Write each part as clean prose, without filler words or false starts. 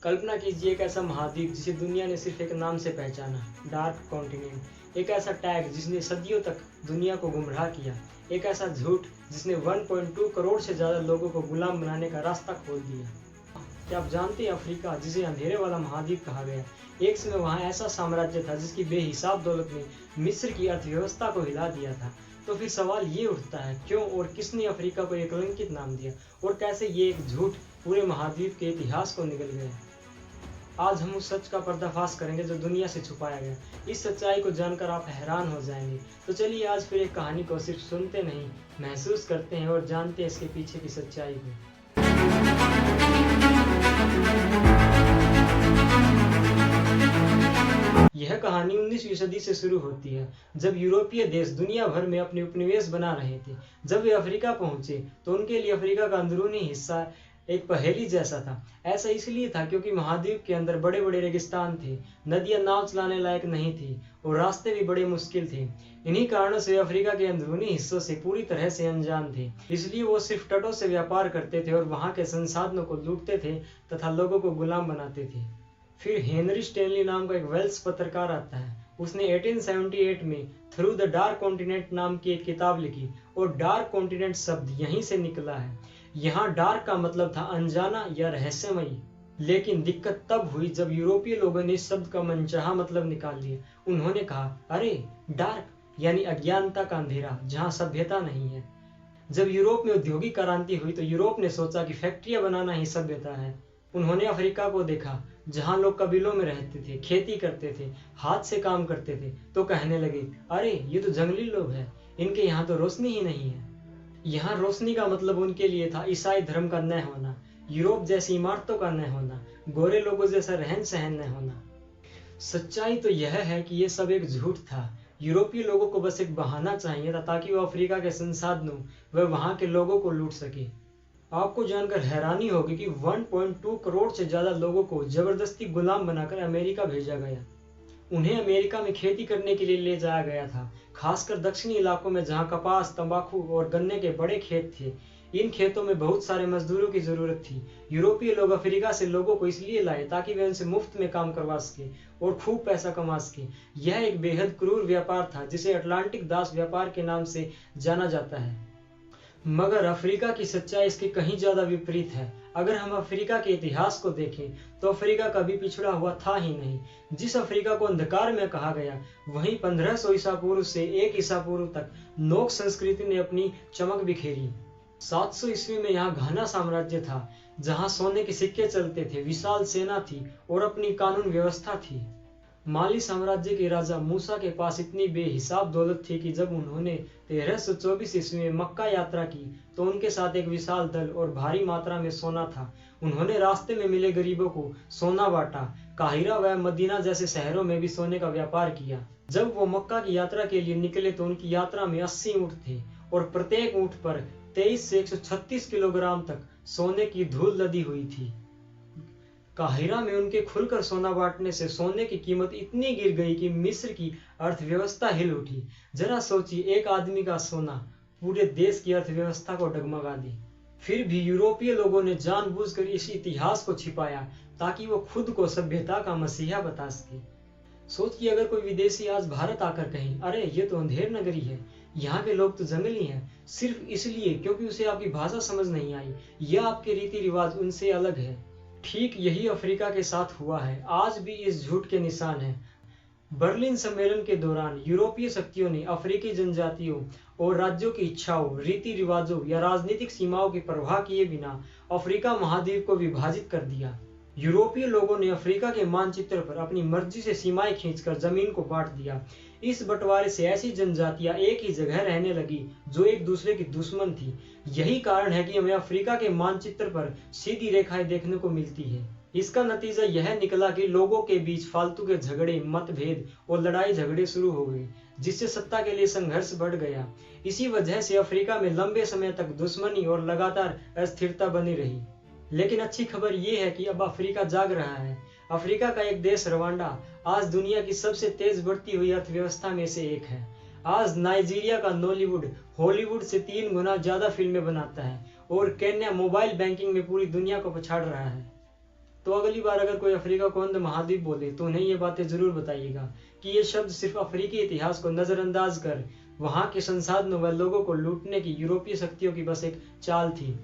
कल्पना कीजिए एक ऐसा महाद्वीप जिसे दुनिया ने सिर्फ एक नाम से पहचाना, डार्क कॉन्टिनेंट। एक ऐसा टैग जिसने सदियों तक दुनिया को गुमराह किया। एक ऐसा झूठ जिसने 1.2 करोड़ से ज़्यादा लोगों को गुलाम बनाने का रास्ता खोल दिया। क्या आप जानते हैं अफ्रीका, जिसे अंधेरे वाला महाद्वीप कहा गया, एक समय वहाँ ऐसा साम्राज्य था जिसकी बेहिसाब दौलत ने मिस्र की अर्थव्यवस्था को हिला दिया था। तो फिर सवाल ये उठता है, क्यों और किसने अफ्रीका को एक कलंकित नाम दिया, और कैसे ये एक झूठ पूरे महाद्वीप के इतिहास को निगल गया। आज हम उस सच का पर्दाफाश करेंगे जो दुनिया से छुपाया गया। इस सच्चाई को जानकर आप हैरान हो जाएंगे। तो चलिए आज फिर एक कहानी को सिर्फ सुनते नहीं, महसूस करते हैं और जानते हैं इसके पीछे की सच्चाई को। यह कहानी 19वीं सदी से शुरू होती है, जब यूरोपीय देश दुनिया भर में अपने उपनिवेश बना रहे थे। जब वे अफ्रीका पहुंचे तो उनके लिए अफ्रीका का अंदरूनी हिस्सा एक पहेली जैसा था। ऐसा इसलिए था क्योंकि महाद्वीप के अंदर बड़े बड़े रेगिस्तान थे, नदियां नाव चलाने लायक नहीं थी और रास्ते भी बड़े मुश्किल थे। इन्हीं कारणों से वे अफ्रीका के अंदरूनी हिस्सों से पूरी तरह से अनजान थे। इसलिए वो सिर्फ तटों से व्यापार करते थे और वहां के संसाधनों को लूटते थे तथा लोगों को गुलाम बनाते थे। फिर हेनरी स्टेनली नाम का एक वेल्स पत्रकार आता है। उसने 1878 में थ्रू द डार्क कॉन्टिनेंट नाम की एक किताब लिखी और डार्क कॉन्टिनेंट शब्द यहीं से निकला है। यहाँ डार्क का मतलब था अनजाना या रहस्यमयी। लेकिन दिक्कत तब हुई जब यूरोपीय लोगों ने इस शब्द का मनचाहा मतलब निकाल लिया। उन्होंने कहा, अरे डार्क यानी अज्ञानता का अंधेरा, जहाँ सभ्यता नहीं है। जब यूरोप में औद्योगिक क्रांति हुई तो यूरोप ने सोचा कि फैक्ट्रियां बनाना ही सभ्यता है। उन्होंने अफ्रीका को देखा, जहाँ लोग कबीलों में रहते थे, खेती करते थे, हाथ से काम करते थे, तो कहने लगे, अरे ये तो जंगली लोग हैं, इनके यहाँ तो रोशनी ही नहीं है। यहाँ रोशनी का मतलब उनके लिए था ईसाई धर्म का न होना, यूरोप जैसी इमारतों का न होना, गोरे लोगों जैसा रहन सहन न होना। सच्चाई तो यह है कि ये सब एक झूठ था। यूरोपीय लोगों को बस एक बहाना चाहिए था ताकि वो अफ्रीका के संसाधनों व वहाँ के लोगों को लूट सके। आपको जानकर हैरानी होगी कि 1.2 करोड़ से ज्यादा लोगों को जबरदस्ती गुलाम बनाकर अमेरिका भेजा गया। उन्हें अमेरिका में खेती करने के लिए ले जाया गया था, खासकर दक्षिणी इलाकों में जहां कपास, तंबाकू और गन्ने के बड़े खेत थे। इन खेतों में बहुत सारे मजदूरों की जरूरत थी। यूरोपीय लोग अफ्रीका से लोगों को इसलिए लाए ताकि वे उनसे मुफ्त में काम करवा सके और खूब पैसा कमा सके। यह एक बेहद क्रूर व्यापार था जिसे अटलांटिक दास व्यापार के नाम से जाना जाता है। मगर अफ्रीका की सच्चाई इसके कहीं ज्यादा विपरीत है। अगर हम अफ्रीका के इतिहास को देखें तो अफ्रीका कभी पिछड़ा हुआ था ही नहीं। जिस अफ्रीका को अंधकार में कहा गया, वहीं 1500 ईसा पूर्व से 1 ईसा पूर्व तक नोक संस्कृति ने अपनी चमक बिखेरी। 700 ईस्वी में यहाँ घाना साम्राज्य था, जहाँ सोने के सिक्के चलते थे, विशाल सेना थी और अपनी कानून व्यवस्था थी। माली साम्राज्य के राजा मूसा के पास इतनी बेहिसाब दौलत थी कि जब उन्होंने 1324 ईस्वी में मक्का यात्रा की तो उनके साथ एक विशाल दल और भारी मात्रा में सोना था। उन्होंने रास्ते में मिले गरीबों को सोना बांटा। काहिरा व मदीना जैसे शहरों में भी सोने का व्यापार किया। जब वो मक्का की यात्रा के लिए निकले तो उनकी यात्रा में 80 ऊंट थे और प्रत्येक ऊंट पर 23 से 136 किलोग्राम तक सोने की धूल लदी हुई थी। काहिरा में उनके खुलकर सोना बांटने से सोने की कीमत इतनी गिर गई कि मिस्र की अर्थव्यवस्था हिल उठी। जरा सोचिए, एक आदमी का सोना पूरे देश की अर्थव्यवस्था को डगमगा दी। फिर भी यूरोपीय लोगों ने जानबूझकर इस इतिहास को छिपाया ताकि वो खुद को सभ्यता का मसीहा बता सके। सोचिए, अगर कोई विदेशी आज भारत आकर कहे, अरे ये तो अंधेर नगरी है, यहाँ के लोग तो जंगली हैं, सिर्फ इसलिए क्योंकि उसे आपकी भाषा समझ नहीं आई या आपके रीति रिवाज उनसे अलग है। ठीक यही अफ्रीका के साथ हुआ है। आज भी इस झूठ के निशान हैं। बर्लिन सम्मेलन के दौरान यूरोपीय शक्तियों ने अफ्रीकी जनजातियों और राज्यों की इच्छाओं, रीति रिवाजों या राजनीतिक सीमाओं की परवाह किए बिना अफ्रीका महाद्वीप को विभाजित कर दिया। यूरोपीय लोगों ने अफ्रीका के मानचित्र पर अपनी मर्जी से सीमाएं खींचकर जमीन को बांट दिया। इस बंटवारे से ऐसी जनजातियां एक ही जगह रहने लगी जो एक दूसरे की दुश्मन थी। यही कारण है कि हमें अफ्रीका के मानचित्र पर सीधी रेखाएं देखने को मिलती है। इसका नतीजा यह निकला कि लोगों के बीच फालतू के झगड़े, मतभेद और लड़ाई झगड़े शुरू हो गए, जिससे सत्ता के लिए संघर्ष बढ़ गया। इसी वजह से अफ्रीका में लंबे समय तक दुश्मनी और लगातार अस्थिरता बनी रही। लेकिन अच्छी खबर यह है कि अब अफ्रीका जाग रहा है। अफ्रीका का एक देश रवांडा आज दुनिया की सबसे तेज बढ़ती हुई अर्थव्यवस्था में से एक है। आज नाइजीरिया का नॉलीवुड हॉलीवुड से 3 गुना ज्यादा फिल्में बनाता है और केन्या मोबाइल बैंकिंग में पूरी दुनिया को पछाड़ रहा है। तो अगली बार अगर कोई अफ्रीका को अंध महाद्वीप बोले तो उन्हें ये बातें जरूर बताइएगा कि ये शब्द सिर्फ अफ्रीकी इतिहास को नजरअंदाज कर वहाँ के संसाधनों व लोगों को लूटने की यूरोपीय शक्तियों की बस एक चाल थी।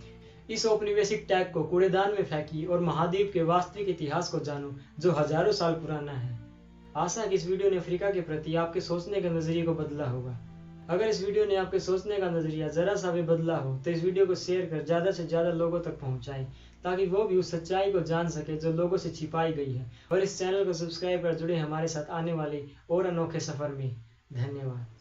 इस औपनिवेशिक टैग को कूड़ेदान में फेंकी और महाद्वीप के वास्तविक इतिहास को जानो जो हजारों साल पुराना है। आशा है कि इस वीडियो ने अफ्रीका के प्रति आपके सोचने के नजरिए को बदला होगा। अगर इस वीडियो ने आपके सोचने का नजरिया जरा सा भी बदला हो तो इस वीडियो को शेयर कर ज्यादा से ज्यादा लोगों तक पहुंचाएं ताकि वो भी उस सच्चाई को जान सके जो लोगों से छिपाई गई है। और इस चैनल को सब्सक्राइब कर जुड़े हमारे साथ आने वाले और अनोखे सफर में। धन्यवाद।